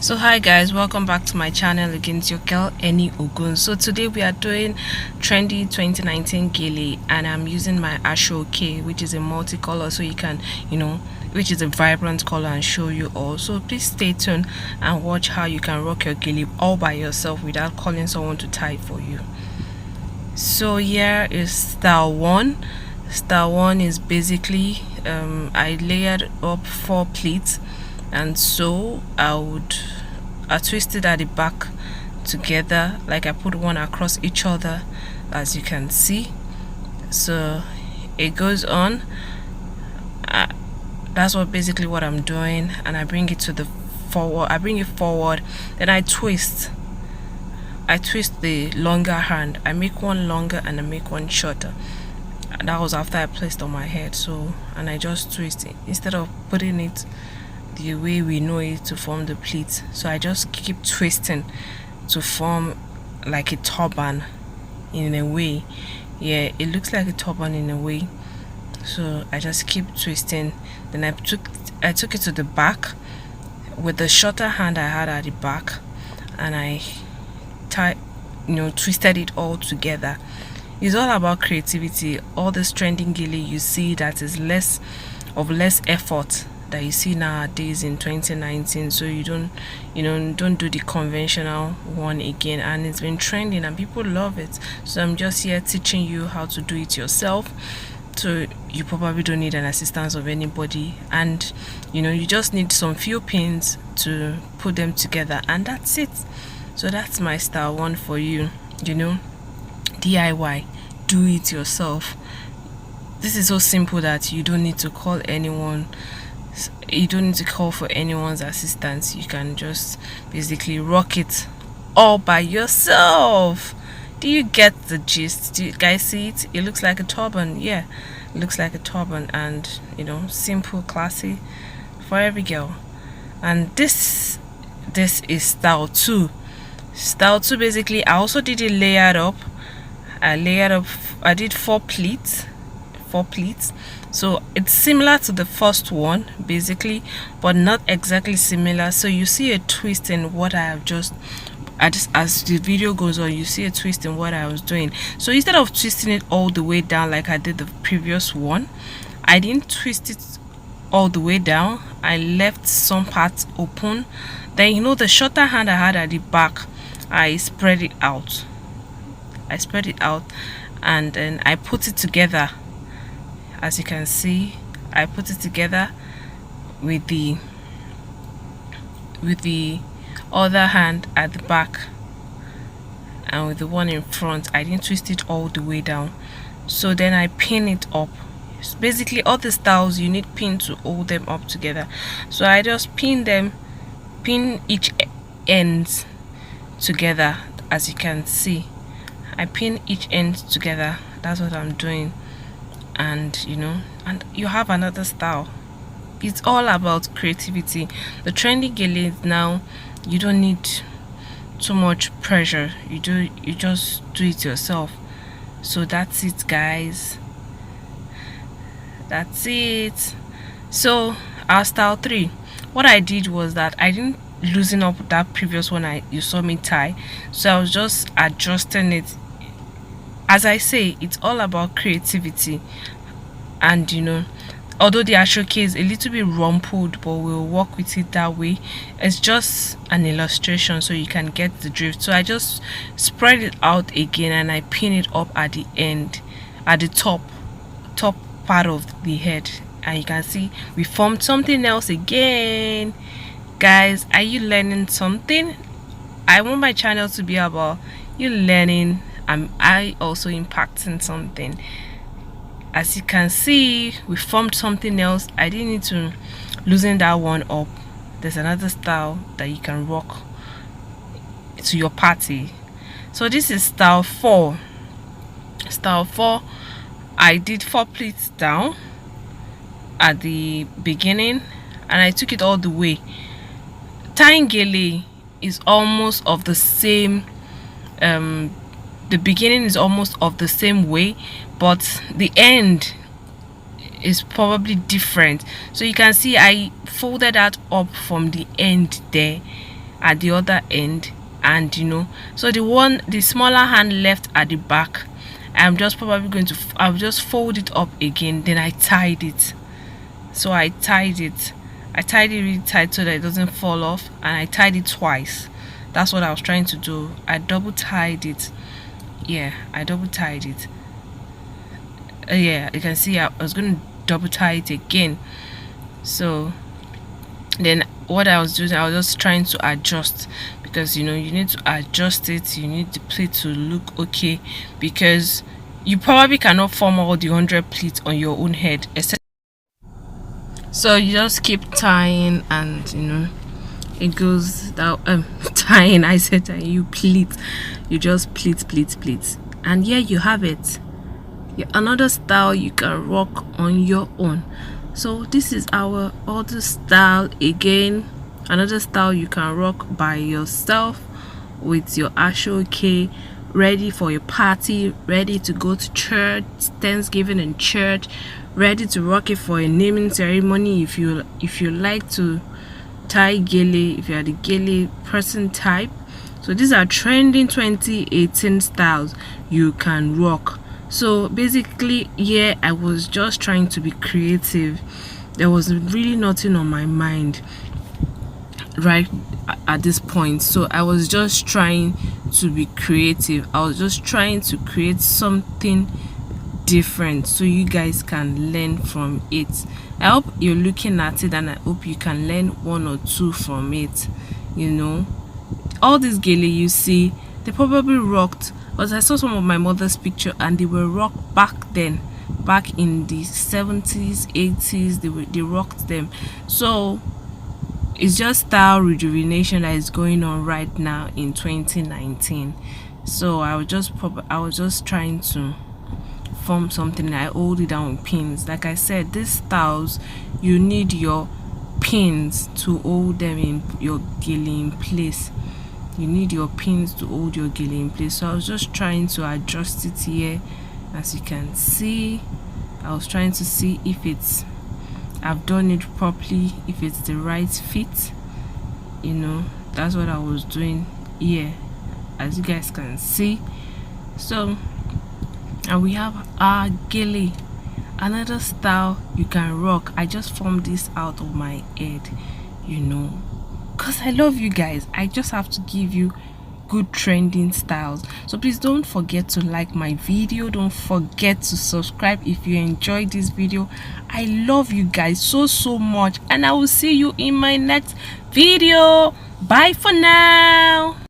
So hi guys, welcome back to my channel again. It's your girl Eni Ogun. So today we are doing trendy 2019 Gele, and I'm using my XoXo, which is a multicolor, so you can, which is a vibrant color, and show you all. So please stay tuned and watch how you can rock your Gele all by yourself without calling someone to tie for you. So here is style 1. Style 1 is basically I layered up 4 pleats, and so I twisted at the back together, like I put one across each other, as you can see. So it goes on. That's basically what I'm doing, and I bring it to the forward. I bring it forward, then I twist the longer hand. I make one longer and I make one shorter. And that was after I placed on my head. So, and I just twist it instead of putting it the way we know it to form the pleats. So I just keep twisting to form like a turban in a way. Yeah, it looks like a turban in a way. So I just keep twisting. Then I took it to the back with the shorter hand I had at the back, and I twisted it all together. It's all about creativity. All this trending Gele you see that is less effort that you see nowadays in 2019. So you don't do the conventional one again, and it's been trending and people love it. So I'm just here teaching you how to do it yourself. So you probably don't need an assistance of anybody, and you just need some few pins to put them together, and that's it. So that's my style 1 for you. DIY, do it yourself. This is so simple that you don't need to call anyone. You don't need to call for anyone's assistance. You can just basically rock it all by yourself. Do you get the gist? Do you guys see it? It looks like a turban. Yeah, it looks like a turban, and simple, classy for every girl. And this is style 2. Style 2, basically I also did it layered up. I did 4 pleats. So it's similar to the first one basically, but not exactly similar. So you see a twist in what I have just as the video goes on, you see a twist in what I was doing. So instead of twisting it all the way down like I did the previous one, I didn't twist it all the way down. I left some parts open. Then the shorter hand I had at the back, I spread it out. And then I put it together. As you can see, I put it together with the other hand at the back, and with the one in front I didn't twist it all the way down. So then I pin it up. So basically all the styles you need pin to hold them up together. So I just pin each end together. As you can see, I pin each end together. That's what I'm doing. And and you have another style. It's all about creativity. The trendy Gele now, you don't need too much pressure. You just do it yourself. So that's it, guys. That's it. So our style 3, what I did was that I didn't loosen up that previous one you saw me tie. So I was just adjusting it. As I say, it's all about creativity. And although the XoXo is a little bit rumpled, but we'll work with it that way. It's just an illustration so you can get the drift. So I just spread it out again, and I pin it up at the end, at the top part of the head. And you can see we formed something else again. Guys, are you learning something? I want my channel to be about you learning. I also impacting something. As you can see, we formed something else. I didn't need to loosen that one up. There's another style that you can rock to your party. So this is style 4. Style 4, I did 4 pleats down at the beginning, and I took it all the way. Tying Gele is almost of the same the beginning is almost of the same way, but the end is probably different. So you can see I folded that up from the end there, at the other end, and so the smaller hand left at the back, I'm just probably going to I'll just fold it up again. Then I tied it. So I tied it really tight so that it doesn't fall off, and I tied it twice. That's what I was trying to do. I double tied it. Yeah, I double tied it. Yeah, you can see I was going to double tie it again. So then what I was doing, I was just trying to adjust, because you need to adjust it. You need the pleat to look okay, because you probably cannot form all the 100 pleats on your own head, so you just keep tying, and it goes down. Tying, I said tying, you pleat, you just pleat, and here you have it. Another style you can rock on your own. So this is our other style again, another style you can rock by yourself with your ashoke, ready for your party, ready to go to church, Thanksgiving in church, ready to rock it for a naming ceremony. If you like to tie gele, if you are the gele person type. So these are trending 2018 styles you can rock. So basically, yeah, I was just trying to be creative. There was really nothing on my mind right at this point, so I was just trying to be creative. I was just trying to create something different so you guys can learn from it. I hope you're looking at it, and I hope you can learn one or two from it. All these gele you see, they probably rocked, because I saw some of my mother's picture and they were rocked back then, back in the 70s, 80s. They rocked them. So it's just style rejuvenation that is going on right now in 2019. So I was just trying to form something. I hold it down with pins. Like I said, these styles, you need your pins to hold them in your gele in place. You need your pins to hold your gele in place. So I was just trying to adjust it here. As you can see, I was trying to see if I've done it properly, if it's the right fit. That's what I was doing here, as you guys can see. So, and we have our gele, another style you can rock. I just formed this out of my head, because I love you guys. I just have to give you good trending styles. So please don't forget to like my video, don't forget to subscribe if you enjoyed this video. I love you guys so much, and I will see you in my next video. Bye for now.